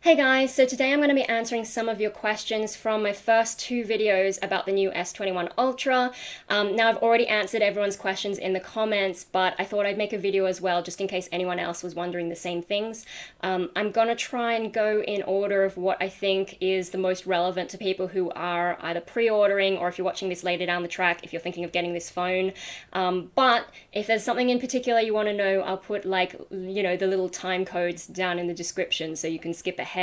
Hey guys, so today I'm going to be answering some of your questions from my first two videos about the new S21 Ultra. Now I've already answered everyone's questions in the comments, but I thought I'd make a video as well just in case anyone else was wondering the same things. I'm going to try and go in order of what I think is the most relevant to people who are either pre-ordering or if you're watching this later down the track, if you're thinking of getting this phone. But if there's something in particular you want to know, I'll put the little time codes down in the description so you can skip ahead.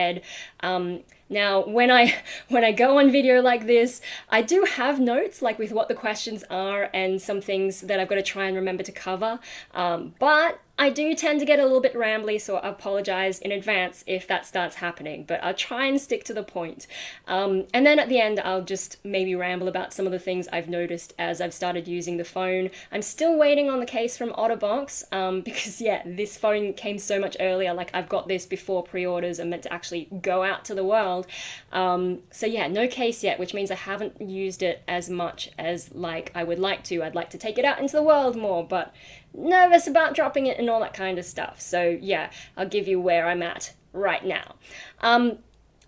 Now, when I go on video like this, I do have notes like with what the questions are and some things that I've got to try and remember to cover. But I do tend to get a little bit rambly, so I apologize in advance if that starts happening, but I'll try and stick to the point. And then at the end, I'll just maybe ramble about some of the things I've noticed as I've started using the phone. I'm still waiting on the case from Otterbox, because yeah, this phone came so much earlier. Like I've got this before pre-orders are meant to actually go out to the world. So yeah, no case yet, which means I haven't used it as much as like I would like to. I'd like to take it out into the world more, but nervous about dropping it and all that kind of stuff. So yeah, I'll give you where I'm at right now.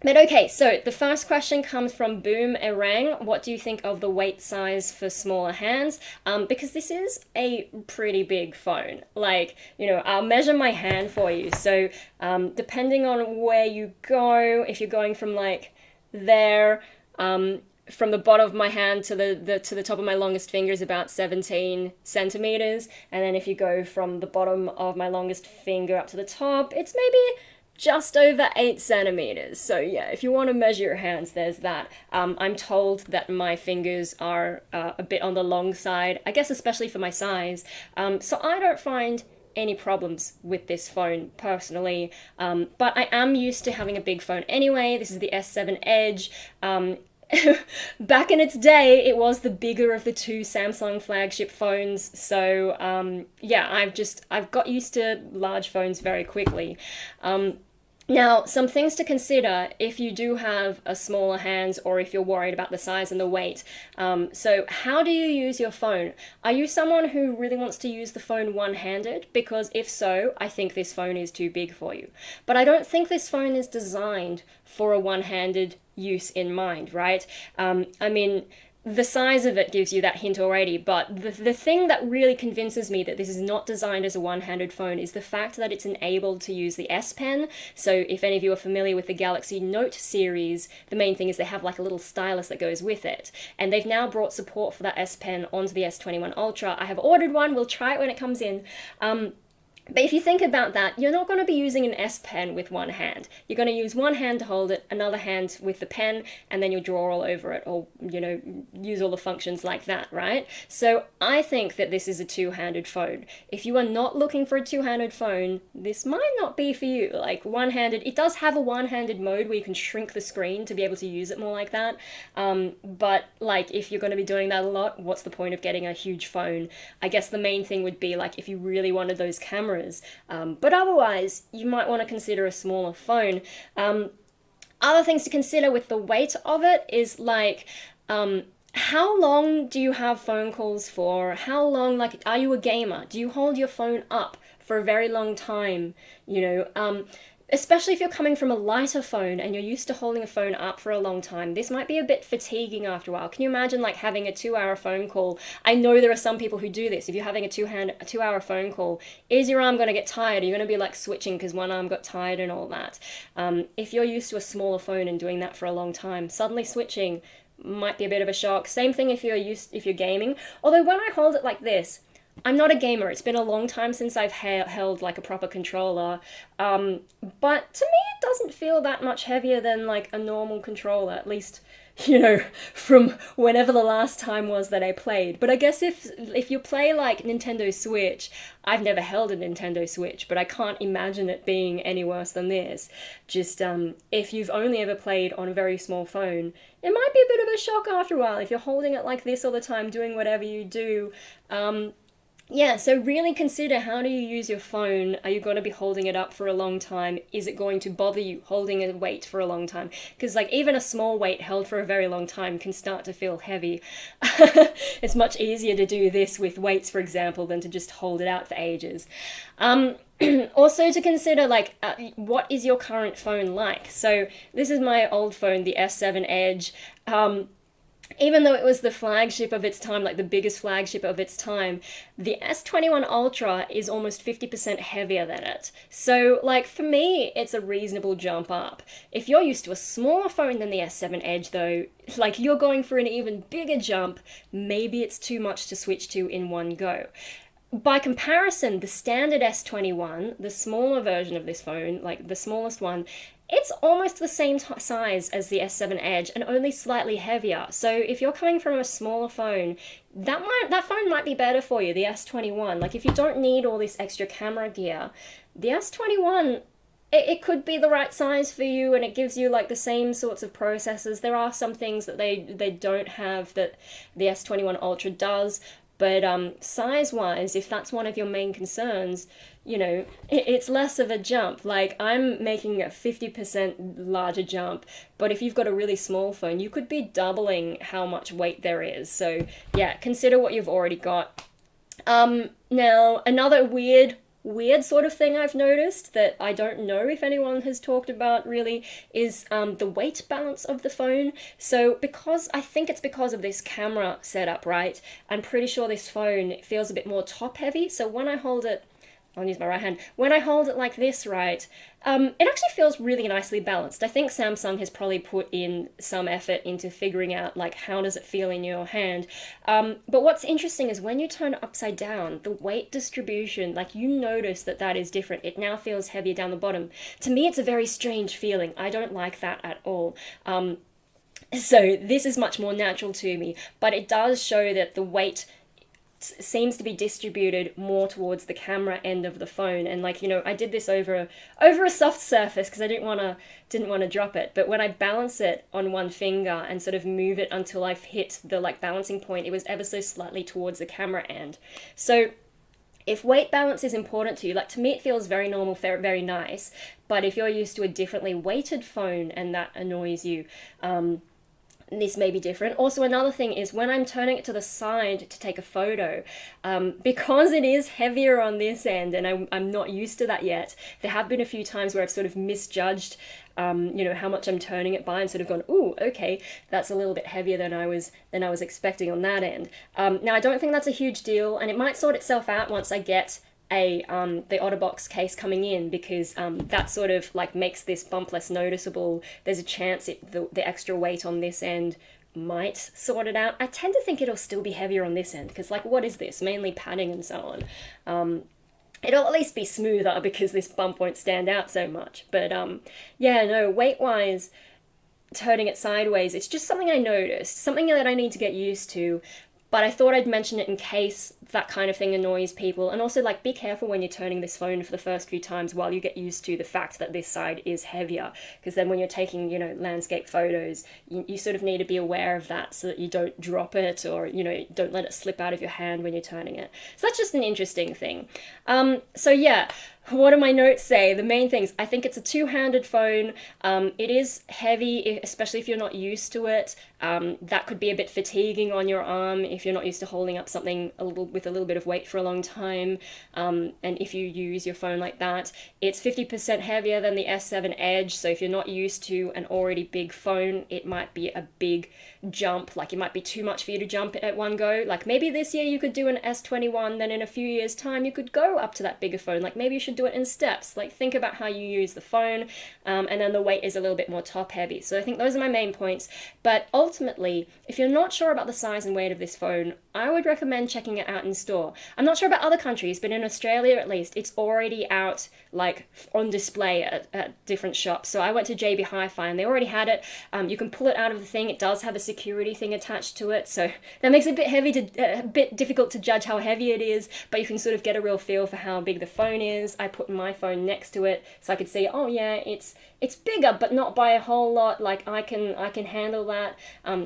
But okay, so the first question comes from erang. What do you think of the weight size for smaller hands? Because this is a pretty big phone. Like, I'll measure my hand for you. So depending on where you go, if you're going from like there, from the bottom of my hand to the top of my longest finger is about 17 centimeters. And then if you go from the bottom of my longest finger up to the top, it's maybe just over 8 centimeters. So yeah, if you want to measure your hands, there's that. I'm told that my fingers are a bit on the long side, I guess especially for my size. So I don't find any problems with this phone personally, but I am used to having a big phone anyway. This is the S7 Edge. Back in its day, it was the bigger of the two Samsung flagship phones, so yeah, I've got used to large phones very quickly. Now, some things to consider if you do have a smaller hands or if you're worried about the size and the weight. So how do you use your phone? Are you someone who really wants to use the phone one-handed? Because if so, I think this phone is too big for you. But I don't think this phone is designed for a one-handed use in mind, right? I mean, the size of it gives you that hint already, but the thing that really convinces me that this is not designed as a one-handed phone is the fact that it's enabled to use the S Pen. So if any of you are familiar with the Galaxy Note series, the main thing is they have like a little stylus that goes with it. And they've now brought support for that S Pen onto the S21 Ultra. I have ordered one, we'll try it when it comes in. But if you think about that, you're not going to be using an S Pen with one hand. You're going to use one hand to hold it, another hand with the pen, and then you'll draw all over it, or, use all the functions like that, right? So I think that this is a two-handed phone. If you are not looking for a two-handed phone, this might not be for you. Like one-handed, it does have a one-handed mode where you can shrink the screen to be able to use it more like that. But like if you're going to be doing that a lot, what's the point of getting a huge phone? I guess the main thing would be like if you really wanted those cameras. But otherwise, you might want to consider a smaller phone. Other things to consider with the weight of it is like, how long do you have phone calls for? How long, like, are you a gamer? Do you hold your phone up for a very long time? Especially if you're coming from a lighter phone and you're used to holding a phone up for a long time, this might be a bit fatiguing after a while. Can you imagine like having a 2-hour phone call? I know there are some people who do this. If you're having a 2-hour phone call, is your arm going to get tired? Are you going to be like switching because one arm got tired and all that? If you're used to a smaller phone and doing that for a long time, suddenly switching might be a bit of a shock. Same thing if you're gaming. Although when I hold it like this, I'm not a gamer. It's been a long time since I've held like a proper controller, but to me it doesn't feel that much heavier than like a normal controller, at least, from whenever the last time was that I played. But I guess if you play like Nintendo Switch, I've never held a Nintendo Switch, but I can't imagine it being any worse than this. Just if you've only ever played on a very small phone, it might be a bit of a shock after a while if you're holding it like this all the time, doing whatever you do. Yeah, so really consider, how do you use your phone? Are you going to be holding it up for a long time? Is it going to bother you holding a weight for a long time? Because like even a small weight held for a very long time can start to feel heavy. It's much easier to do this with weights, for example, than to just hold it out for ages. Also to consider, like, what is your current phone like? So this is my old phone, the S7 Edge. Even though it was the flagship of its time, like the biggest flagship of its time, the S21 Ultra is almost 50% heavier than it. So, like, for me, it's a reasonable jump up. If you're used to a smaller phone than the S7 Edge, though, like, you're going for an even bigger jump, maybe it's too much to switch to in one go. By comparison, the standard S21, the smaller version of this phone, like the smallest one, it's almost the same size as the S7 Edge and only slightly heavier. So if you're coming from a smaller phone, that phone might be better for you, the S21. Like if you don't need all this extra camera gear, the S21, it could be the right size for you, and it gives you like the same sorts of processors. There are some things that they don't have that the S21 Ultra does, but size-wise, if that's one of your main concerns, you know, it's less of a jump. Like, I'm making a 50% larger jump, but if you've got a really small phone, you could be doubling how much weight there is. So, yeah, consider what you've already got. Now, another weird sort of thing I've noticed that I don't know if anyone has talked about really is the weight balance of the phone. So I think it's because of this camera setup, right? I'm pretty sure this phone feels a bit more top heavy. So when I hold it, I'll use my right hand. When I hold it like this, right, it actually feels really nicely balanced. I think Samsung has probably put in some effort into figuring out, like, how does it feel in your hand. But what's interesting is when you turn it upside down, the weight distribution, like, you notice that is different. It now feels heavier down the bottom. To me, it's a very strange feeling. I don't like that at all. So this is much more natural to me, but it does show that the weight seems to be distributed more towards the camera end of the phone. And like, you know, I did this over a soft surface because I didn't want to drop it, but when I balance it on one finger and sort of move it until I've hit the like balancing point, it was ever so slightly towards the camera end. So if weight balance is important to you, like to me it feels very normal, very nice, but if you're used to a differently weighted phone and that annoys you, this may be different. Also, another thing is when I'm turning it to the side to take a photo, because it is heavier on this end and I'm not used to that yet, there have been a few times where I've sort of misjudged you know, how much I'm turning it by and sort of gone, ooh, okay, that's a little bit heavier than I was expecting on that end. Now, I don't think that's a huge deal, and it might sort itself out once I get the OtterBox case coming in, because that sort of like makes this bump less noticeable. There's a chance the extra weight on this end might sort it out. I tend to think it'll still be heavier on this end because, like, what is this? Mainly padding and so on. It'll at least be smoother because this bump won't stand out so much. But yeah, no, weight-wise, turning it sideways, it's just something I noticed, something that I need to get used to. But I thought I'd mention it in case that kind of thing annoys people. And also, like, be careful when you're turning this phone for the first few times while you get used to the fact that this side is heavier. Because then when you're taking, you know, landscape photos, you sort of need to be aware of that so that you don't drop it or, you know, don't let it slip out of your hand when you're turning it. So that's just an interesting thing. So yeah, what do my notes say? The main things, I think it's a two-handed phone. It is heavy, especially if you're not used to it. That could be a bit fatiguing on your arm if you're not used to holding up something with a little bit of weight for a long time. And if you use your phone like that, it's 50% heavier than the S7 Edge. So if you're not used to an already big phone, it might be a big jump. Like, it might be too much for you to jump at one go. Like, maybe this year you could do an S21, then in a few years' time you could go up to that bigger phone. Like, maybe you should do it in steps. Like, think about how you use the phone, and then the weight is a little bit more top heavy. So I think those are my main points. But ultimately, if you're not sure about the size and weight of this phone, I would recommend checking it out in store. I'm not sure about other countries, but in Australia at least, it's already out, like, on display at different shops. So I went to JB Hi-Fi and they already had it. You can pull it out of the thing. It does have a security thing attached to it, so that makes it a bit difficult to judge how heavy it is, but you can sort of get a real feel for how big the phone is. I I put my phone next to it so I could see, oh yeah, it's bigger, but not by a whole lot. Like I can handle that.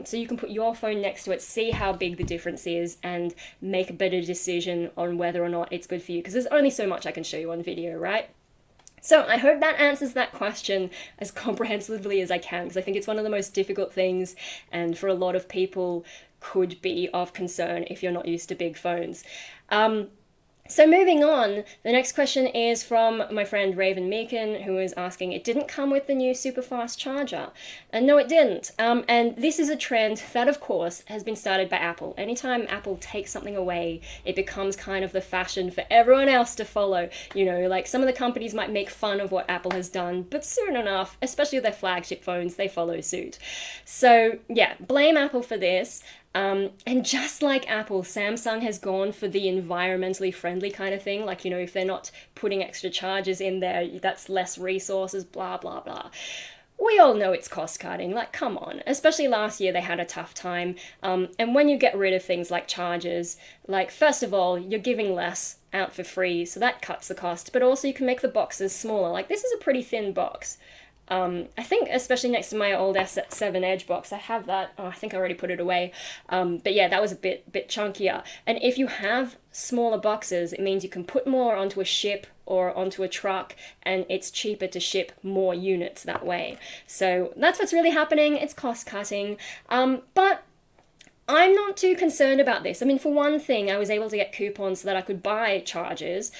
So you can put your phone next to it, see how big the difference is, and make a better decision on whether or not it's good for you. Because there's only so much I can show you on video, right? So I hope that answers that question as comprehensively as I can, because I think it's one of the most difficult things, and for a lot of people could be of concern if you're not used to big phones. So moving on, the next question is from my friend Raven Meakin, who is asking, it didn't come with the new super fast charger. And no, it didn't. And this is a trend that, of course, has been started by Apple. Anytime Apple takes something away, it becomes kind of the fashion for everyone else to follow. You know, like some of the companies might make fun of what Apple has done, but soon enough, especially with their flagship phones, they follow suit. So yeah, blame Apple for this. And just like Apple, Samsung has gone for the environmentally friendly kind of thing. Like, you know, if they're not putting extra charges in there, that's less resources, blah, blah, blah. We all know it's cost cutting, like come on. Especially last year they had a tough time. And when you get rid of things like chargers, like first of all, you're giving less out for free, so that cuts the cost. But also you can make the boxes smaller. Like this is a pretty thin box. I think especially next to my old S7 Edge box, I have that. Oh, I think I already put it away. But yeah, that was a bit chunkier. And if you have smaller boxes, it means you can put more onto a ship or onto a truck, and it's cheaper to ship more units that way. So that's what's really happening. It's cost cutting. But I'm not too concerned about this. I mean, for one thing, I was able to get coupons so that I could buy chargers.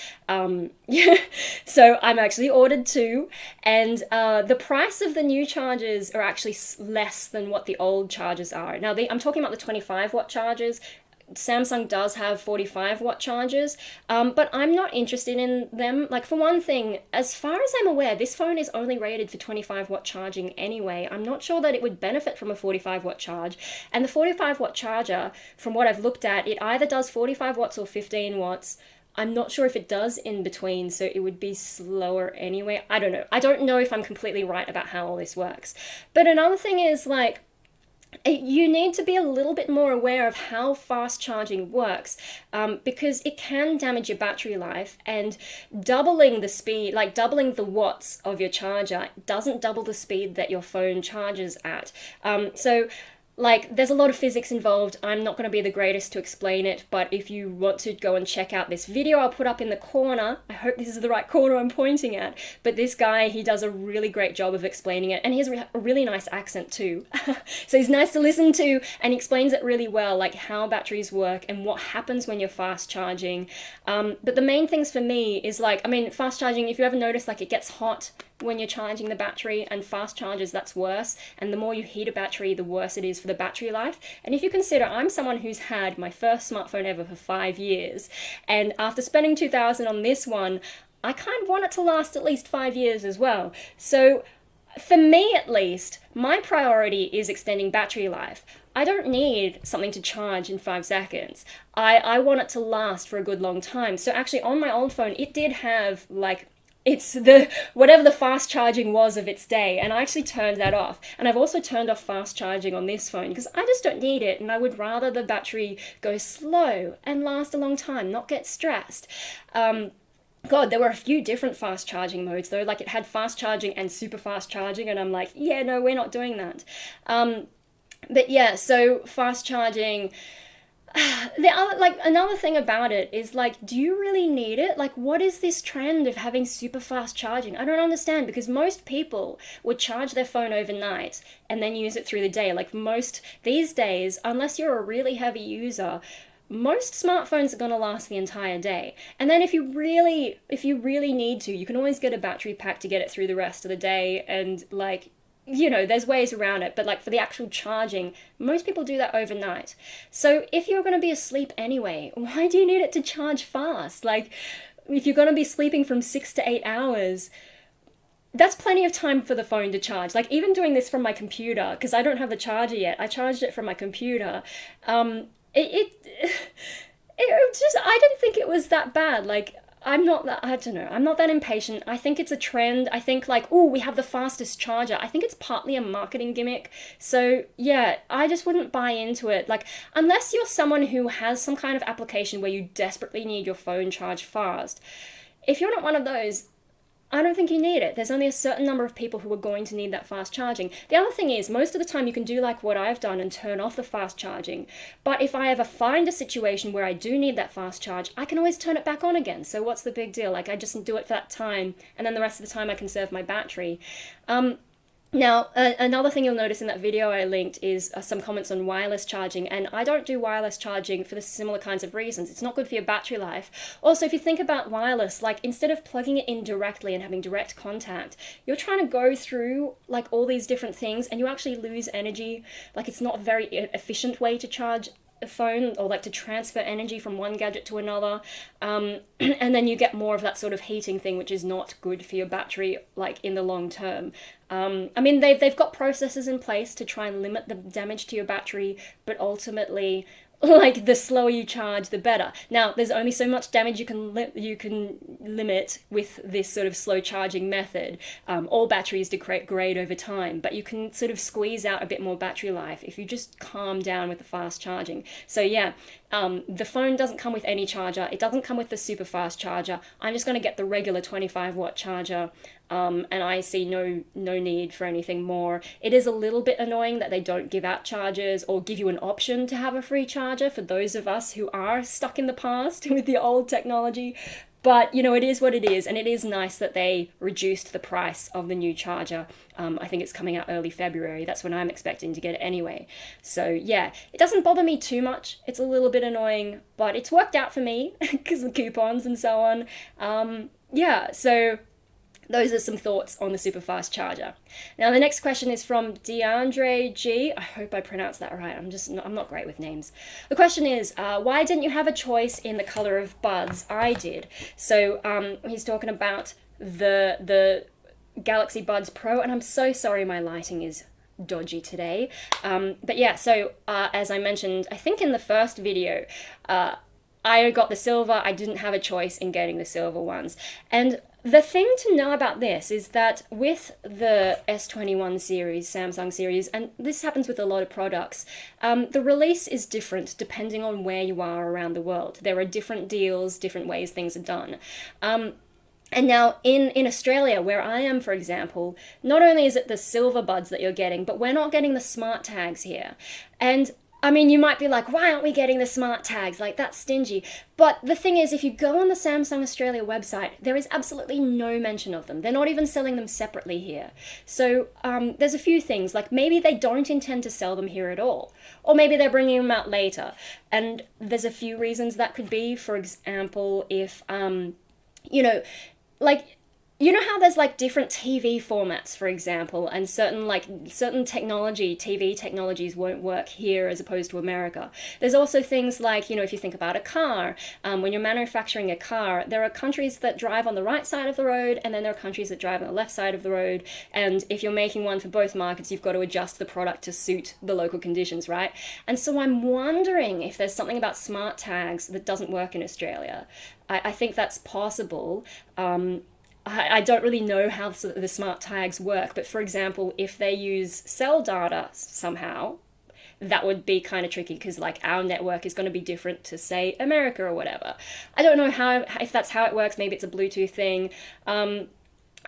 So I'm actually ordered two, and the price of the new chargers are actually less than what the old chargers are. Now, I'm talking about the 25 watt chargers. Samsung does have 45 watt chargers, but I'm not interested in them. Like for one thing, as far as I'm aware, this phone is only rated for 25 watt charging anyway. I'm not sure that it would benefit from a 45 watt charge. And the 45 watt charger, from what I've looked at, it either does 45 watts or 15 watts. I'm not sure if it does in between, so it would be slower anyway. I don't know. I don't know if I'm completely right about how all this works. But another thing is, like, you need to be a little bit more aware of how fast charging works, because it can damage your battery life, and doubling the speed, like doubling the watts of your charger, doesn't double the speed that your phone charges at. So like, there's a lot of physics involved. I'm not going to be the greatest to explain it, but if you want to go and check out this video I'll put up in the corner, I hope this is the right corner I'm pointing at, but this guy, he does a really great job of explaining it, and he has a really nice accent too. So he's nice to listen to, and he explains it really well, like how batteries work and what happens when you're fast charging. But the main things for me is, like, I mean, fast charging, if you ever notice, like, it gets hot when you're charging the battery, and fast chargers, that's worse. And the more you heat a battery, the worse it is for the battery life. And if you consider, I'm someone who's had my first smartphone ever for 5 years, and after spending $2,000 on this one, I kind of want it to last at least 5 years as well. So for me at least, my priority is extending battery life. I don't need something to charge in 5 seconds. I want it to last for a good long time. So actually on my old phone, it did have, like, it's the whatever the fast charging was of its day, and I actually turned that off. And I've also turned off fast charging on this phone because I just don't need it, and I would rather the battery go slow and last a long time, not get stressed. God, there were a few different fast charging modes though, like it had fast charging and super fast charging, and I'm like, yeah, no, we're not doing that. But yeah, so fast charging. Another thing about it is, like, do you really need it? Like, what is this trend of having super fast charging? I don't understand, because most people would charge their phone overnight and then use it through the day. Like, most these days, unless you're a really heavy user, most smartphones are going to last the entire day. And then if you really need to, you can always get a battery pack to get it through the rest of the day, and, like, you know, there's ways around it, but like for the actual charging, most people do that overnight. So if you're going to be asleep anyway, why do you need it to charge fast? Like, if you're going to be sleeping from 6 to 8 hours, that's plenty of time for the phone to charge. Like, even doing this from my computer, because I don't have the charger yet, I charged it from my computer. It just, I didn't think it was that bad. Like, I'm not that impatient. I think it's a trend. I think, like, oh, we have the fastest charger. I think it's partly a marketing gimmick. So yeah, I just wouldn't buy into it. Like, unless you're someone who has some kind of application where you desperately need your phone charged fast, if you're not one of those, I don't think you need it. There's only a certain number of people who are going to need that fast charging. The other thing is, most of the time you can do like what I've done and turn off the fast charging. But if I ever find a situation where I do need that fast charge, I can always turn it back on again. So what's the big deal? Like, I just do it for that time, and then the rest of the time I conserve my battery. Now, another thing you'll notice in that video I linked is some comments on wireless charging, and I don't do wireless charging for the similar kinds of reasons. It's not good for your battery life. Also, if you think about wireless, like instead of plugging it in directly and having direct contact, you're trying to go through like all these different things and you actually lose energy. Like, it's not a very efficient way to charge a phone, or like to transfer energy from one gadget to another, and then you get more of that sort of heating thing, which is not good for your battery, like in the long term. I mean, they've got processes in place to try and limit the damage to your battery, but ultimately, like, the slower you charge, the better. Now, there's only so much damage you can limit with this sort of slow charging method. All batteries degrade over time, but you can sort of squeeze out a bit more battery life if you just calm down with the fast charging. So yeah, the phone doesn't come with any charger. It doesn't come with the super fast charger. I'm just going to get the regular 25-watt charger. And I see no need for anything more. It is a little bit annoying that they don't give out chargers or give you an option to have a free charger for those of us who are stuck in the past with the old technology. But, you know, it is what it is, and it is nice that they reduced the price of the new charger. I think it's coming out early February. That's when I'm expecting to get it anyway. So, yeah, it doesn't bother me too much. It's a little bit annoying, but it's worked out for me because of coupons and so on. Yeah, so those are some thoughts on the super fast charger. Now, the next question is from DeAndre G. I hope I pronounced that right. I'm not great with names. The question is, why didn't you have a choice in the color of buds? I did. So he's talking about the Galaxy Buds Pro, and I'm so sorry my lighting is dodgy today. But yeah, so as I mentioned, I think in the first video, I got the silver. I didn't have a choice in getting the silver ones. And the thing to know about this is that with the S21 series, Samsung series, and this happens with a lot of products, the release is different depending on where you are around the world. There are different deals, different ways things are done. And now in Australia, where I am, for example, not only is it the silver buds that you're getting, but we're not getting the smart tags here. And I mean, you might be like, why aren't we getting the smart tags? Like, that's stingy. But the thing is, if you go on the Samsung Australia website, there is absolutely no mention of them. They're not even selling them separately here. So there's a few things, like maybe they don't intend to sell them here at all. Or maybe they're bringing them out later. And there's a few reasons that could be. For example, if, you know, like, you know how there's like different TV formats, for example, and certain technology, TV technologies won't work here as opposed to America. There's also things like, you know, if you think about a car, when you're manufacturing a car, there are countries that drive on the right side of the road, and then there are countries that drive on the left side of the road. And if you're making one for both markets, you've got to adjust the product to suit the local conditions, right? And so I'm wondering if there's something about smart tags that doesn't work in Australia. I think that's possible. I don't really know how the smart tags work, but for example, if they use cell data somehow, that would be kind of tricky because like our network is going to be different to say America or whatever. I don't know if that's how it works. Maybe it's a Bluetooth thing.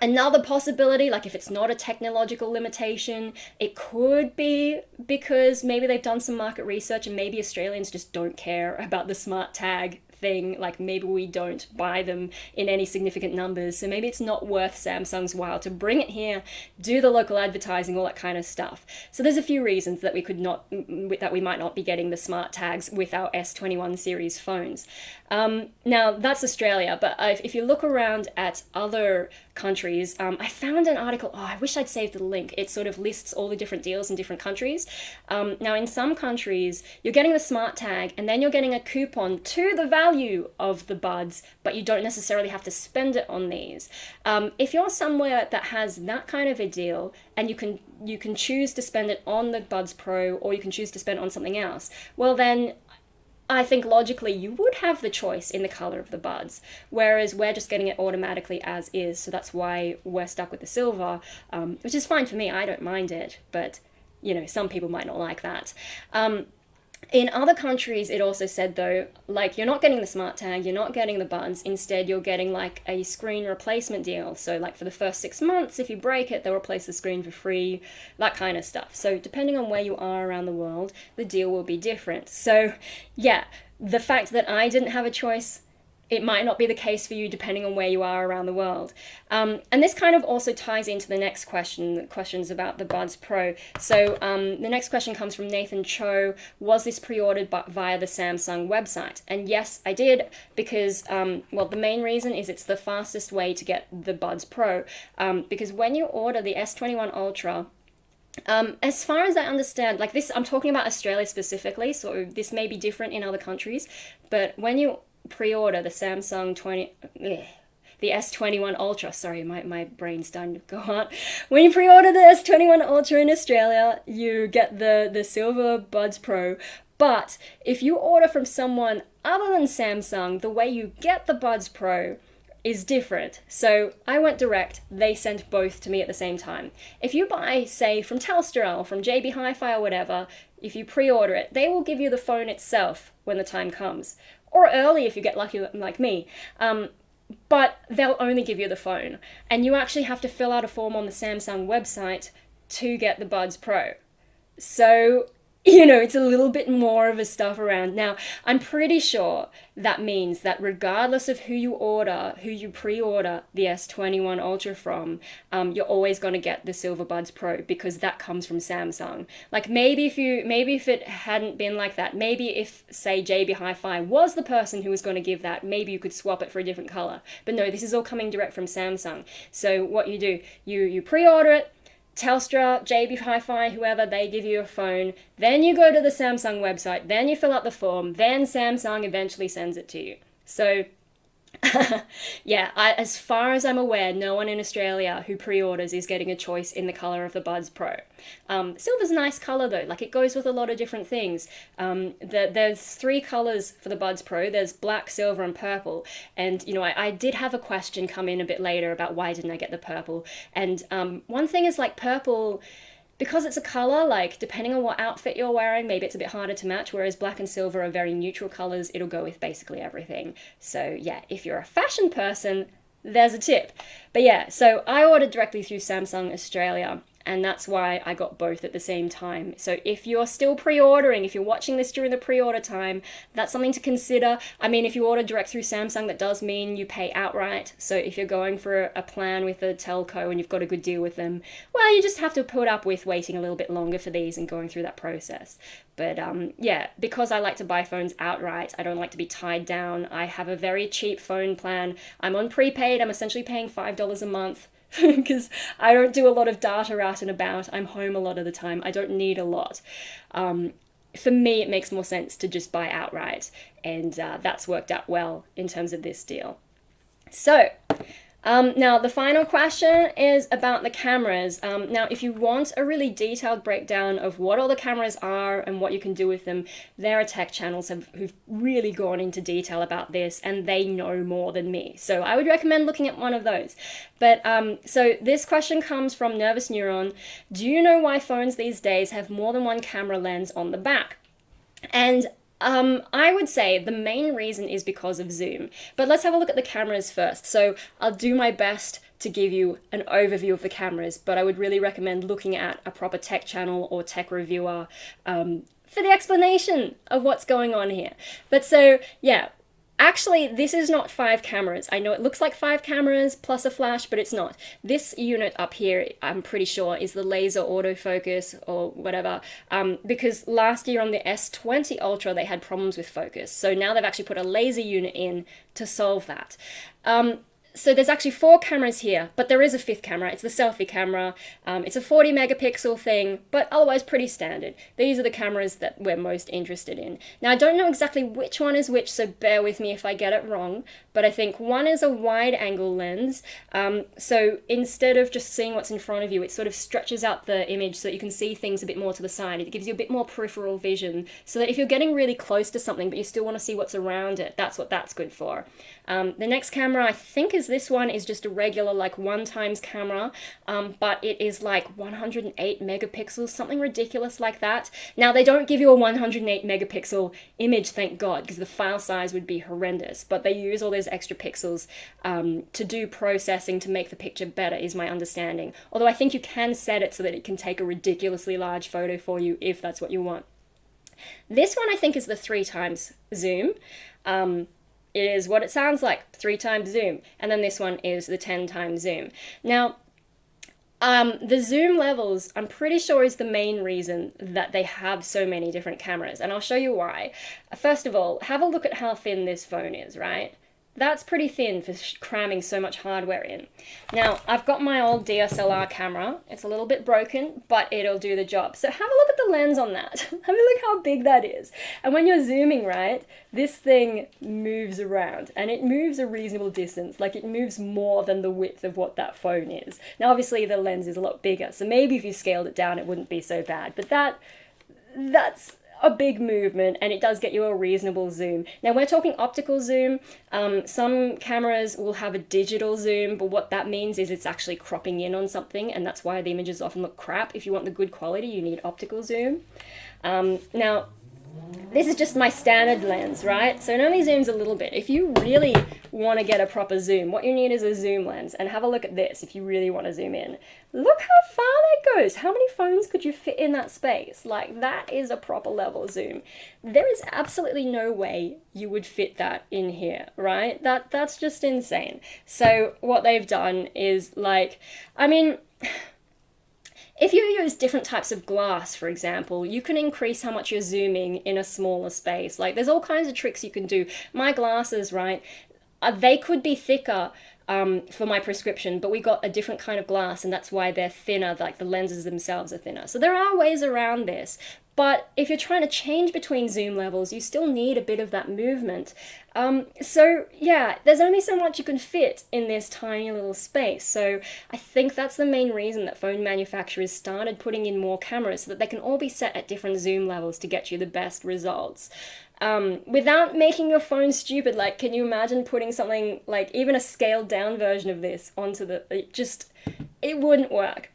Another possibility, like if it's not a technological limitation, it could be because maybe they've done some market research and maybe Australians just don't care about the smart tag thing. Like maybe we don't buy them in any significant numbers, so maybe it's not worth Samsung's while to bring it here, do the local advertising, all that kind of stuff. So there's a few reasons that we might not be getting the smart tags with our S21 series phones. Now that's Australia, but if you look around at other countries, I found an article, I wish I'd saved the link. It sort of lists all the different deals in different countries. Now in some countries, you're getting the smart tag and then you're getting a coupon to the value of the buds, but you don't necessarily have to spend it on these. If you're somewhere that has that kind of a deal and you can choose to spend it on the Buds Pro or you can choose to spend it on something else, well then I think logically you would have the choice in the color of the buds, whereas we're just getting it automatically as is, so that's why we're stuck with the silver, which is fine for me. I don't mind it, but you know, some people might not like that. In other countries, it also said though, like you're not getting the smart tag, you're not getting the buds. Instead, you're getting like a screen replacement deal. So like for the first 6 months, if you break it, they'll replace the screen for free, that kind of stuff. So depending on where you are around the world, the deal will be different. So yeah, the fact that I didn't have a choice, it might not be the case for you depending on where you are around the world. And this kind of also ties into the next question, questions about the Buds Pro. So the next question comes from Nathan Cho. Was this pre-ordered via the Samsung website? And yes, I did, because, well, the main reason is it's the fastest way to get the Buds Pro. Because when you order the S21 Ultra, as far as I understand, like this, I'm talking about Australia specifically, so this may be different in other countries, but when you pre-order the the S21 Ultra, sorry, my brain's starting to go on. When you pre-order the S21 Ultra in Australia, you get the silver Buds Pro, but if you order from someone other than Samsung, the way you get the Buds Pro is different. So I went direct, they sent both to me at the same time. If you buy, say, from Telstra or from JB Hi-Fi or whatever, if you pre-order it, they will give you the phone itself when the time comes. Or early if you get lucky like me. But they'll only give you the phone. And you actually have to fill out a form on the Samsung website to get the Buds Pro. So, you know, it's a little bit more of a stuff around. Now, I'm pretty sure that means that regardless of who you pre-order the S21 Ultra from, you're always going to get the Silver Buds Pro, because that comes from Samsung. Like maybe if it hadn't been like that, maybe if, say, JB Hi-Fi was the person who was going to give that, maybe you could swap it for a different color. But no, this is all coming direct from Samsung. So what you do, you pre-order it, Telstra, JB Hi-Fi, whoever, they give you a phone, then you go to the Samsung website, then you fill out the form, then Samsung eventually sends it to you. So, yeah, as far as I'm aware, no one in Australia who pre-orders is getting a choice in the color of the Buds Pro. Silver's a nice color though, like it goes with a lot of different things. There's 3 colors for the Buds Pro. There's black, silver, and purple. And, you know, I did have a question come in a bit later about why didn't I get the purple. And one thing is, like, purple, because it's a color, like depending on what outfit you're wearing, maybe it's a bit harder to match, whereas black and silver are very neutral colors. It'll go with basically everything. So yeah, if you're a fashion person, there's a tip. But yeah, so I ordered directly through Samsung Australia, and that's why I got both at the same time. So if you're still pre-ordering, if you're watching this during the pre-order time, that's something to consider. I mean, if you order direct through Samsung, that does mean you pay outright. So if you're going for a plan with a telco and you've got a good deal with them, well, you just have to put up with waiting a little bit longer for these and going through that process. But yeah, because I like to buy phones outright, I don't like to be tied down. I have a very cheap phone plan. I'm on prepaid. I'm essentially paying $5 a month, because I don't do a lot of data out and about. I'm home a lot of the time. I don't need a lot. For me, it makes more sense to just buy outright, and that's worked out well in terms of this deal. So, now the final question is about the cameras. Now, if you want a really detailed breakdown of what all the cameras are and what you can do with them, there are tech channels who've really gone into detail about this, and they know more than me. So I would recommend looking at one of those. But so this question comes from nervousneuron. Do you know why phones these days have more than one camera lens on the back? And I would say the main reason is because of zoom. But let's have a look at the cameras first. So I'll do my best to give you an overview of the cameras, but I would really recommend looking at a proper tech channel or tech reviewer for the explanation of what's going on here. But so, yeah. Actually, this is not 5 cameras. I know it looks like 5 cameras plus a flash, but it's not. This unit up here, I'm pretty sure, is the laser autofocus or whatever, because last year on the S20 Ultra, they had problems with focus. So now they've actually put a laser unit in to solve that. So there's actually 4 cameras here, but there is a 5th camera. It's the selfie camera. It's a 40 megapixel thing, but otherwise pretty standard. These are the cameras that we're most interested in. Now, I don't know exactly which one is which, so bear with me if I get it wrong, but I think one is a wide angle lens. So instead of just seeing what's in front of you, it sort of stretches out the image so that you can see things a bit more to the side. It gives you a bit more peripheral vision, so that if you're getting really close to something, but you still want to see what's around it, that's what that's good for. The next camera, I think, is is this one is just a regular like 1x camera, but it is like 108 megapixels, something ridiculous like that. Now they don't give you a 108 megapixel image, thank God, because the file size would be horrendous, but they use all those extra pixels to do processing to make the picture better, is my understanding. Although I think you can set it so that it can take a ridiculously large photo for you if that's what you want. This one I think is the 3x zoom. It is what it sounds like, 3x zoom. And then this one is the 10x zoom. Now, the zoom levels, I'm pretty sure, is the main reason that they have so many different cameras. And I'll show you why. First of all, have a look at how thin this phone is, right? That's pretty thin for cramming so much hardware in. Now, I've got my old DSLR camera. It's a little bit broken, but it'll do the job. So have a look at the lens on that. Have a look how big that is. And when you're zooming, right, this thing moves around, and it moves a reasonable distance. Like, it moves more than the width of what that phone is. Now, obviously, the lens is a lot bigger, so maybe if you scaled it down, it wouldn't be so bad. But that's a big movement, and it does get you a reasonable zoom. Now we're talking optical zoom. Some cameras will have a digital zoom, but what that means is it's actually cropping in on something, and that's why the images often look crap. If you want the good quality, you need optical zoom. Now, this is just my standard lens, right? So it only zooms a little bit. If you really want to get a proper zoom, what you need is a zoom lens. And have a look at this if you really want to zoom in. Look how far that goes. How many phones could you fit in that space? Like, that is a proper level zoom. There is absolutely no way you would fit that in here, right? That's just insane. So what they've done is, like, I mean, if you use different types of glass, for example, you can increase how much you're zooming in a smaller space. Like, there's all kinds of tricks you can do. My glasses, right, they could be thicker for my prescription, but we got a different kind of glass, and that's why they're thinner, like the lenses themselves are thinner. So there are ways around this. But if you're trying to change between zoom levels, you still need a bit of that movement. So yeah, there's only so much you can fit in this tiny little space. So I think that's the main reason that phone manufacturers started putting in more cameras, so that they can all be set at different zoom levels to get you the best results. Without making your phone stupid. Like, can you imagine putting something like even a scaled down version of this onto it wouldn't work.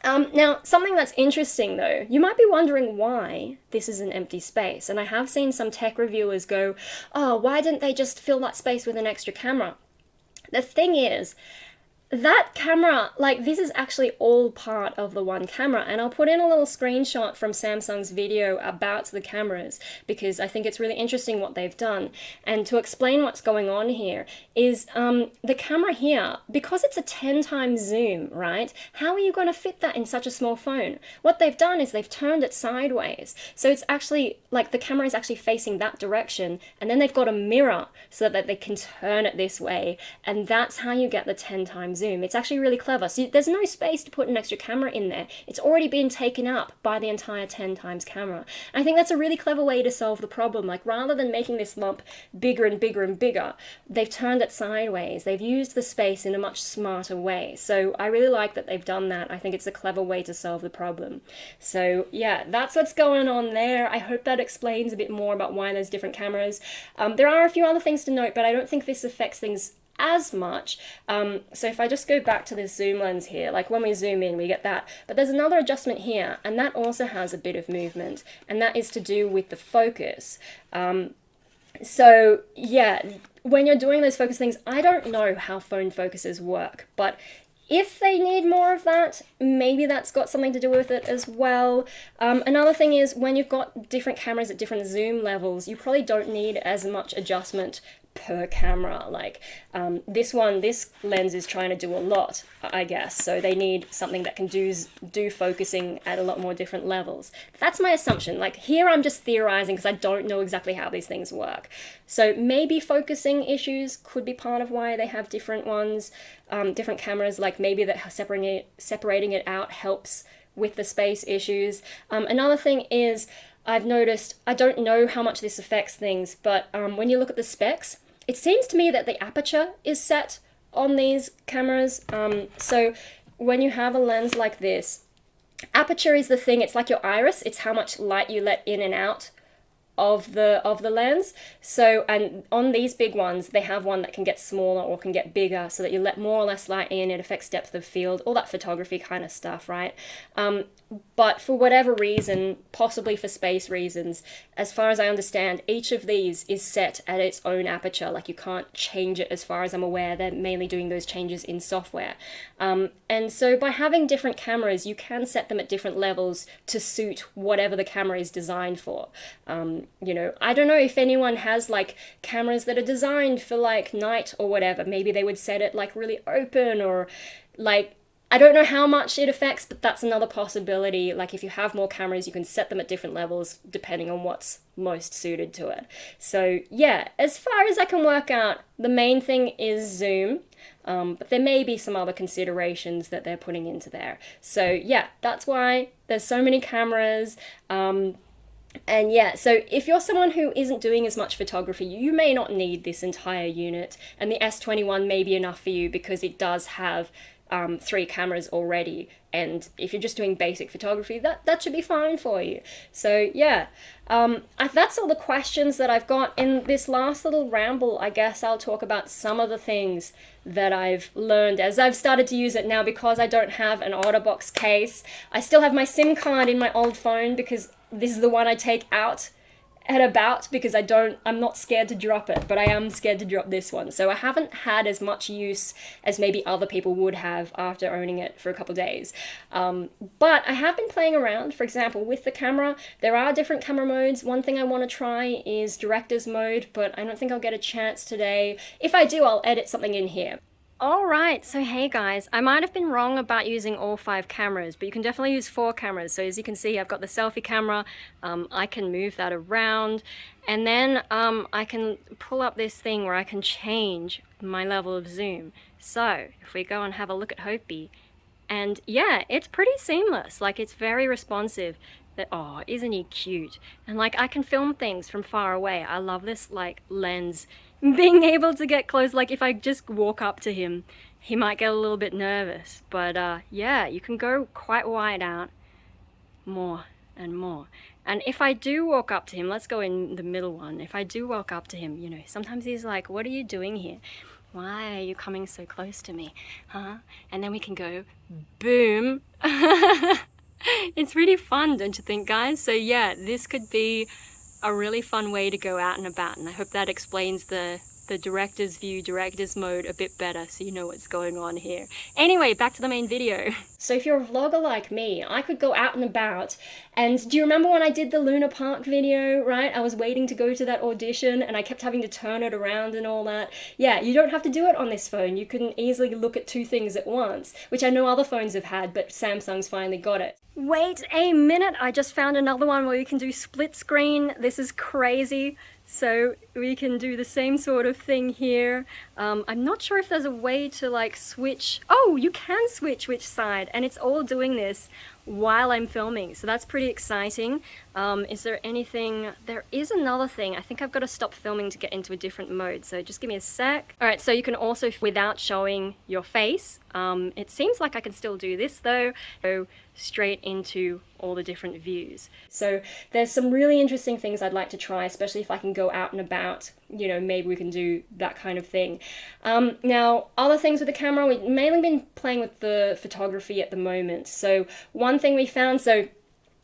Now, something that's interesting though, you might be wondering why this is an empty space, and I have seen some tech reviewers go, oh, why didn't they just fill that space with an extra camera? The thing is, that camera, like, this is actually all part of the one camera, and I'll put in a little screenshot from Samsung's video about the cameras, because I think it's really interesting what they've done. And to explain what's going on here is the camera here, because it's a 10x zoom, right? How are you going to fit that in such a small phone? What they've done is they've turned it sideways. So it's actually, like, the camera is actually facing that direction, and then they've got a mirror so that they can turn it this way, and that's how you get the 10x zoom. It's actually really clever. So there's no space to put an extra camera in there. It's already been taken up by the entire 10x camera. And I think that's a really clever way to solve the problem. Like, rather than making this lump bigger and bigger and bigger, they've turned it sideways. They've used the space in a much smarter way. So I really like that they've done that. I think it's a clever way to solve the problem. So yeah, that's what's going on there. I hope that explains a bit more about why there's different cameras. There are a few other things to note, but I don't think this affects things as much. So if I just go back to this zoom lens here, like when we zoom in, we get that. But there's another adjustment here, and that also has a bit of movement, and that is to do with the focus. So yeah, when you're doing those focus things, I don't know how phone focuses work, but if they need more of that, maybe that's got something to do with it as well. Another thing is, when you've got different cameras at different zoom levels, you probably don't need as much adjustment per camera. Like this lens is trying to do a lot, I guess, so they need something that can do focusing at a lot more different levels. That's my assumption. Like, here I'm just theorizing because I don't know exactly how these things work. So maybe focusing issues could be part of why they have different ones, different cameras. Like, maybe that separating it out helps with the space issues. Another thing is, I've noticed, I don't know how much this affects things, but when you look at the specs, it seems to me that the aperture is set on these cameras. So when you have a lens like this, aperture is the thing. It's like your iris. It's how much light you let in and out of the lens. So, and on these big ones, they have one that can get smaller or can get bigger, so that you let more or less light in, it affects depth of field, all that photography kind of stuff, right? But for whatever reason, possibly for space reasons, as far as I understand, each of these is set at its own aperture. Like, you can't change it as far as I'm aware. They're mainly doing those changes in software. And so by having different cameras, you can set them at different levels to suit whatever the camera is designed for. You know, I don't know if anyone has like cameras that are designed for like night or whatever. Maybe they would set it like really open, or like, I don't know how much it affects, but that's another possibility. Like, if you have more cameras, you can set them at different levels depending on what's most suited to it. So yeah, as far as I can work out, the main thing is zoom, but there may be some other considerations that they're putting into there. So yeah, that's why there's so many cameras. And yeah, so if you're someone who isn't doing as much photography, you may not need this entire unit, and the S21 may be enough for you because it does have 3 cameras already, and if you're just doing basic photography, that should be fine for you. So yeah, that's all the questions that I've got. In this last little ramble, I guess I'll talk about some of the things that I've learned as I've started to use it now. Because I don't have an OtterBox case, I still have my SIM card in my old phone, because this is the one I take out and about, because I'm not scared to drop it, but I am scared to drop this one. So I haven't had as much use as maybe other people would have after owning it for a couple days. But I have been playing around, for example, with the camera. There are different camera modes. One thing I want to try is director's mode, but I don't think I'll get a chance today. If I do, I'll edit something in here. Alright, so hey guys, I might have been wrong about using all 5 cameras, but you can definitely use 4 cameras. So as you can see, I've got the selfie camera, I can move that around, and then I can pull up this thing where I can change my level of zoom. So if we go and have a look at Hopi, and yeah, it's pretty seamless, like it's very responsive. Oh, isn't he cute? And like, I can film things from far away. I love this like lens, being able to get close. Like, if I just walk up to him, he might get a little bit nervous, but yeah, you can go quite wide out, more and more. And if I do walk up to him, let's go in the middle one. If I do walk up to him, you know, sometimes he's like, what are you doing here? Why are you coming so close to me? Huh? And then we can go boom. It's really fun, don't you think, guys? So yeah, this could be a really fun way to go out and about, and I hope that explains the director's view, director's mode a bit better, so you know what's going on here. Anyway, back to the main video. So if you're a vlogger like me, I could go out and about, and do you remember when I did the Luna Park video, right? I was waiting to go to that audition, and I kept having to turn it around and all that. Yeah, you don't have to do it on this phone. You can easily look at 2 things at once, which I know other phones have had, but Samsung's finally got it. Wait a minute, I just found another one where you can do split screen. This is crazy. So we can do the same sort of thing here. I'm not sure if there's a way to like switch. Oh, you can switch which side, and it's all doing this while I'm filming, so that's pretty exciting. Is there anything? There is another thing. I think I've got to stop filming to get into a different mode, so just give me a sec. All right, so you can also, without showing your face, it seems like I can still do this though, go straight into all the different views. So there's some really interesting things I'd like to try, especially if I can go out and about. You know, maybe we can do that kind of thing. Now, other things with the camera, we've mainly been playing with the photography at the moment. So one thing we found, so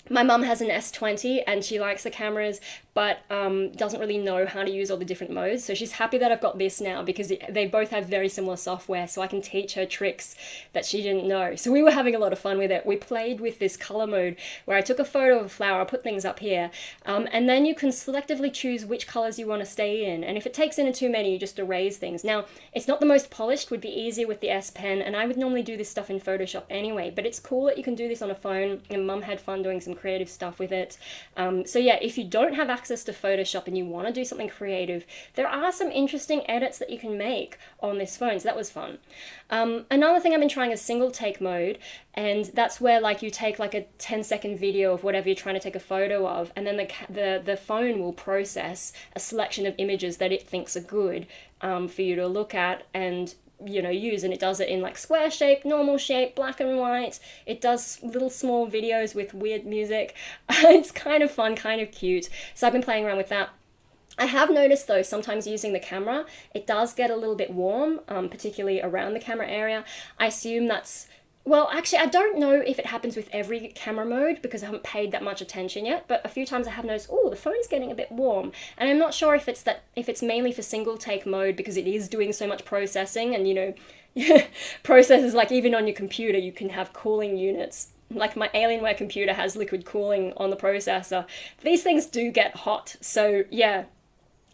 my mum has an S20 and she likes the cameras, but doesn't really know how to use all the different modes. So she's happy that I've got this now, because they both have very similar software, so I can teach her tricks that she didn't know. So we were having a lot of fun with it. We played with this color mode where I took a photo of a flower, I'll put things up here, and then you can selectively choose which colors you want to stay in. And if it takes in too many, you just erase things. Now, it's not the most polished, would be easier with the S Pen, and I would normally do this stuff in Photoshop anyway, but it's cool that you can do this on a phone, and Mum had fun doing some creative stuff with it. So yeah, if you don't have access to Photoshop and you want to do something creative, there are some interesting edits that you can make on this phone, so that was fun. Another thing I've been trying is single take mode, and that's where like you take like a 10-second video of whatever you're trying to take a photo of, and then the phone will process a selection of images that it thinks are good for you to look at, and use, and it does it in like square shape, normal shape, black and white. It does little small videos with weird music. It's kind of fun, kind of cute. So I've been playing around with that. I have noticed though, sometimes using the camera, it does get a little bit warm, particularly around the camera area. I assume that's, well, actually, I don't know if it happens with every camera mode because I haven't paid that much attention yet, but a few times I have noticed, oh, the phone's getting a bit warm. And I'm not sure if it's mainly for single take mode because it is doing so much processing, and processes, like even on your computer, you can have cooling units. Like my Alienware computer has liquid cooling on the processor. These things do get hot, so yeah.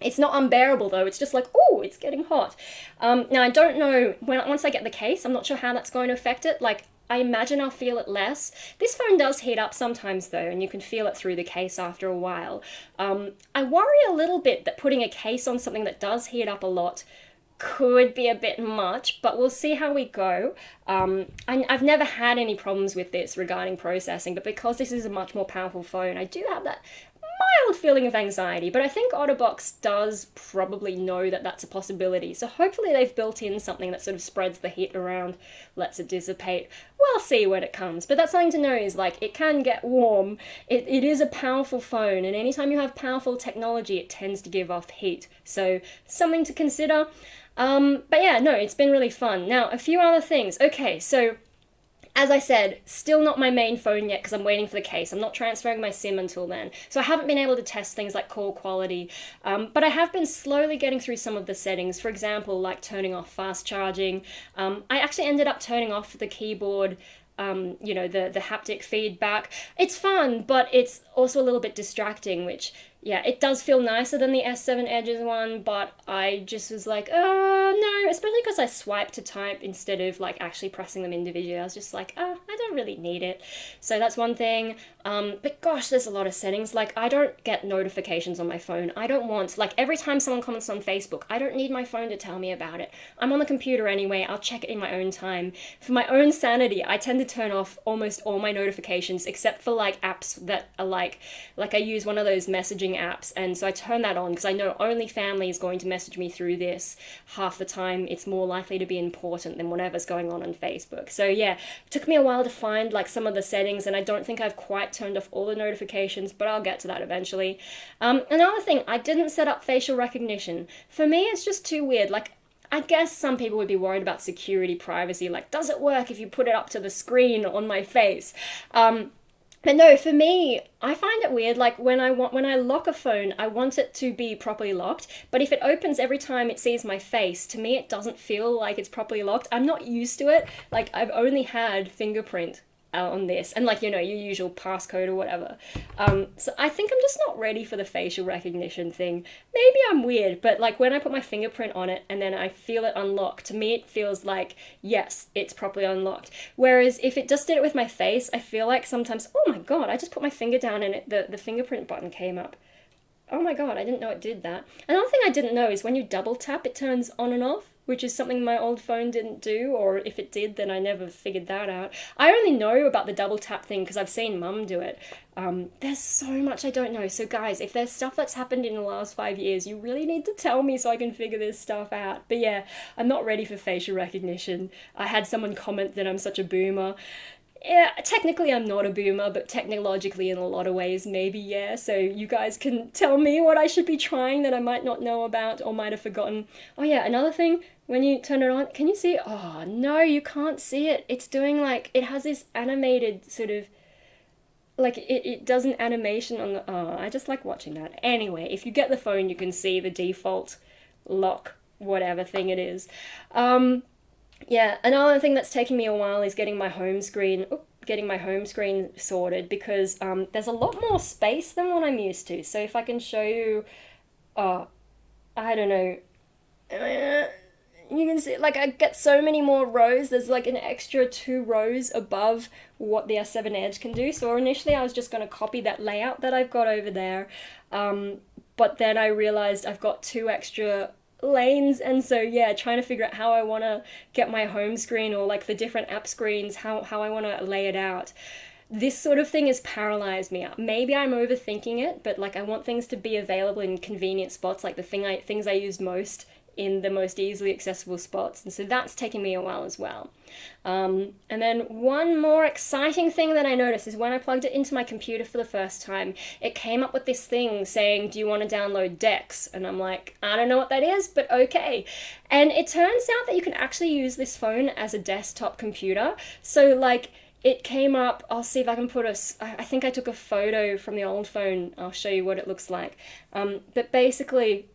It's not unbearable though, it's just like, oh, it's getting hot. Now I don't know, once I get the case, I'm not sure how that's going to affect it. Like, I imagine I'll feel it less. This phone does heat up sometimes though, and you can feel it through the case after a while. I worry a little bit that putting a case on something that does heat up a lot could be a bit much, but we'll see how we go. I've never had any problems with this regarding processing, but because this is a much more powerful phone, I do have that mild feeling of anxiety, but I think OtterBox does probably know that that's a possibility. So hopefully they've built in something that sort of spreads the heat around, lets it dissipate. We'll see when it comes. But that's something to know, is like, it can get warm. It is a powerful phone, and anytime you have powerful technology, it tends to give off heat. So something to consider. But yeah, no, it's been really fun. Now, a few other things. Okay, so as I said, still not my main phone yet because I'm waiting for the case. I'm not transferring my SIM until then. So I haven't been able to test things like call quality, but I have been slowly getting through some of the settings. For example, like turning off fast charging. I actually ended up turning off the keyboard, the haptic feedback. It's fun, but it's also a little bit distracting, which, yeah, it does feel nicer than the S7 Edge's one, but I just was like, oh, no, especially because I swiped to type instead of, like, actually pressing them individually. I was just like, oh, I don't really need it. So that's one thing. But gosh, there's a lot of settings. Like, I don't get notifications on my phone. I don't want, like, every time someone comments on Facebook, I don't need my phone to tell me about it. I'm on the computer anyway. I'll check it in my own time. For my own sanity, I tend to turn off almost all my notifications except for, like, apps that are like I use one of those messaging apps, and so I turn that on because I know only family is going to message me through this. Half the time it's more likely to be important than whatever's going on Facebook. So yeah, it took me a while to find like some of the settings, and I don't think I've quite turned off all the notifications, but I'll get to that eventually. Another thing, I didn't set up facial recognition. For me, it's just too weird. Like, I guess some people would be worried about security, privacy, like, does it work if you put it up to the screen on my face? But no, for me, I find it weird, like when I lock a phone, I want it to be properly locked, but if it opens every time it sees my face, to me it doesn't feel like it's properly locked. I'm not used to it. Like, I've only had fingerprint on this, and like, your usual passcode or whatever. So I think I'm just not ready for the facial recognition thing. Maybe I'm weird, but like when I put my fingerprint on it and then I feel it unlock, to me it feels like, yes, it's properly unlocked. Whereas if it just did it with my face, I feel like sometimes, oh my god, I just put my finger down and the fingerprint button came up. Oh my god, I didn't know it did that. Another thing I didn't know is when you double tap, it turns on and off, which is something my old phone didn't do, or if it did, then I never figured that out. I only know about the double tap thing because I've seen Mum do it. There's so much I don't know. So guys, if there's stuff that's happened in the last 5 years, you really need to tell me so I can figure this stuff out. But yeah, I'm not ready for facial recognition. I had someone comment that I'm such a boomer. Yeah, technically I'm not a boomer, but technologically in a lot of ways, maybe, yeah. So you guys can tell me what I should be trying that I might not know about or might have forgotten. Oh yeah, another thing, when you turn it on, can you see it? Oh no, you can't see it. It's doing like, it has this animated sort of, like it does an animation on the, oh, I just like watching that. Anyway, if you get the phone, you can see the default lock, whatever thing it is. Yeah, another thing that's taking me a while is getting my home screen sorted, because there's a lot more space than what I'm used to. So if I can show you, I don't know, you can see, like, I get so many more rows. There's like an extra 2 rows above what the S7 Edge can do. So initially I was just going to copy that layout that I've got over there, but then I realized I've got 2 extra lanes, and so yeah, trying to figure out how I want to get my home screen, or like the different app screens, how I want to lay it out. This sort of thing has paralyzed me. Maybe I'm overthinking it, but like I want things to be available in convenient spots, like the things I use most in the most easily accessible spots. And so that's taken me a while as well. And then one more exciting thing that I noticed is when I plugged it into my computer for the first time, it came up with this thing saying, do you want to download Dex? And I'm like, I don't know what that is, but okay. And it turns out that you can actually use this phone as a desktop computer. So like, it came up, I'll see if I can put I think I took a photo from the old phone, I'll show you what it looks like. But basically,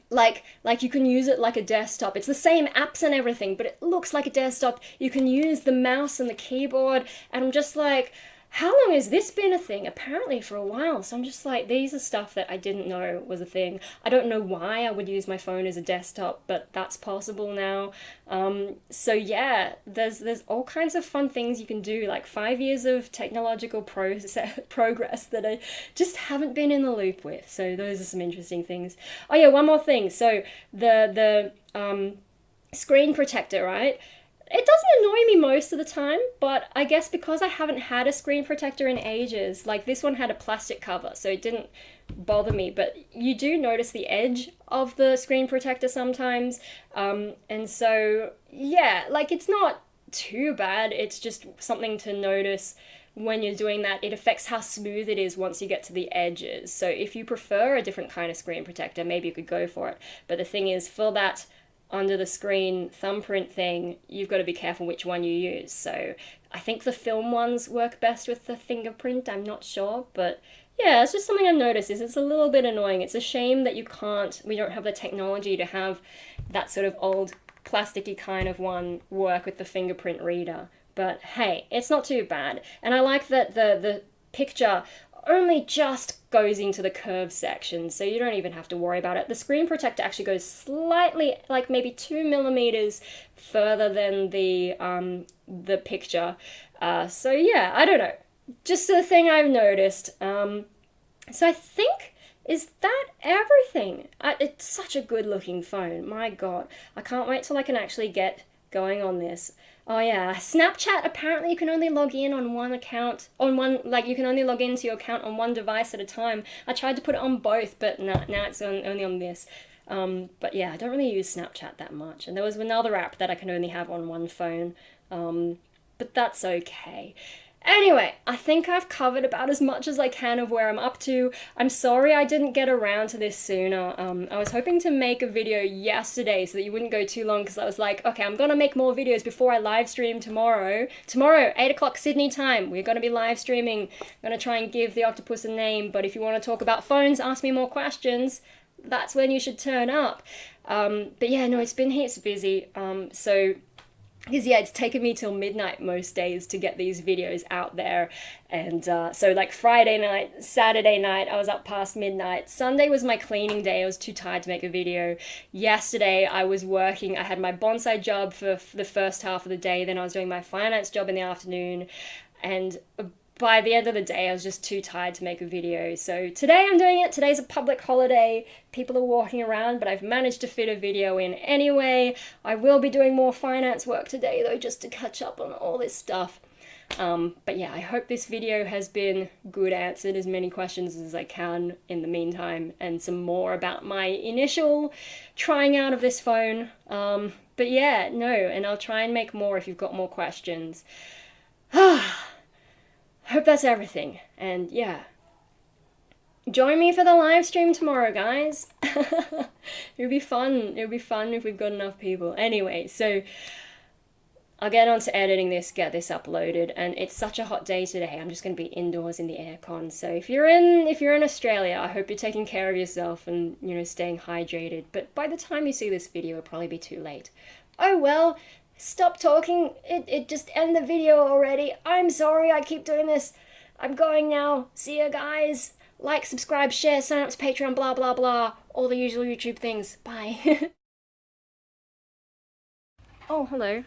like you can use it like a desktop. It's the same apps and everything, but it looks like a desktop. You can use the mouse and the keyboard, and I'm just like, how long has this been a thing? Apparently for a while. So I'm just like, these are stuff that I didn't know was a thing. I don't know why I would use my phone as a desktop, but that's possible now. So yeah, there's all kinds of fun things you can do, like 5 years of technological progress that I just haven't been in the loop with. So those are some interesting things. Oh yeah, one more thing. So the screen protector, right? It doesn't annoy me most of the time, but I guess because I haven't had a screen protector in ages, like this one had a plastic cover, so it didn't bother me, but you do notice the edge of the screen protector sometimes, and so, yeah, like it's not too bad, it's just something to notice when you're doing that. It affects how smooth it is once you get to the edges, so if you prefer a different kind of screen protector, maybe you could go for it, but the thing is, for that under the screen thumbprint thing, you've got to be careful which one you use. So I think the film ones work best with the fingerprint, I'm not sure, but yeah, it's just something I've noticed is it's a little bit annoying. It's a shame that we don't have the technology to have that sort of old plasticky kind of one work with the fingerprint reader. But hey, it's not too bad. And I like that the picture only just goes into the curve section, so you don't even have to worry about it. The screen protector actually goes slightly, like maybe 2 millimeters further than the picture. So yeah, I don't know. Just a thing I've noticed. So I think, is that everything? It's such a good looking phone, my god. I can't wait till I can actually get going on this. Oh yeah, Snapchat, apparently you can only log in on one account, you can only log into your account on one device at a time. I tried to put it on both, but now it's only on this. But yeah, I don't really use Snapchat that much. And there was another app that I can only have on one phone, but that's okay. Anyway, I think I've covered about as much as I can of where I'm up to. I'm sorry I didn't get around to this sooner. I was hoping to make a video yesterday so that you wouldn't go too long, because I was like, okay, I'm gonna make more videos before I live stream tomorrow. Tomorrow, 8 o'clock Sydney time, we're gonna be live streaming. I'm gonna try and give the octopus a name, but if you want to talk about phones, ask me more questions, that's when you should turn up. But yeah, no, it's been heaps busy, because yeah, it's taken me till midnight most days to get these videos out there, and so like Friday night, Saturday night, I was up past midnight. Sunday was my cleaning day, I was too tired to make a video. Yesterday I was working, I had my bonsai job for the first half of the day, then I was doing my finance job in the afternoon, and by the end of the day I was just too tired to make a video. So today I'm doing it. Today's a public holiday, people are walking around, but I've managed to fit a video in anyway. I will be doing more finance work today though, just to catch up on all this stuff. But yeah, I hope this video has been good, answered as many questions as I can in the meantime, and some more about my initial trying out of this phone. But yeah, no, and I'll try and make more if you've got more questions. Hope that's everything, and yeah, join me for the live stream tomorrow, guys. It'll be fun if we've got enough people. Anyway, so I'll get on to editing this, get this uploaded, and it's such a hot day today. I'm just going to be indoors in the aircon. So if you're in Australia, I hope you're taking care of yourself and, you know, staying hydrated. But by the time you see this video, it'll probably be too late. Oh well. Stop talking, it just end the video already. I'm sorry I keep doing this. I'm going now. See ya, guys. Like, subscribe, share, sign up to Patreon, blah, blah, blah. All the usual YouTube things. Bye. Oh, hello.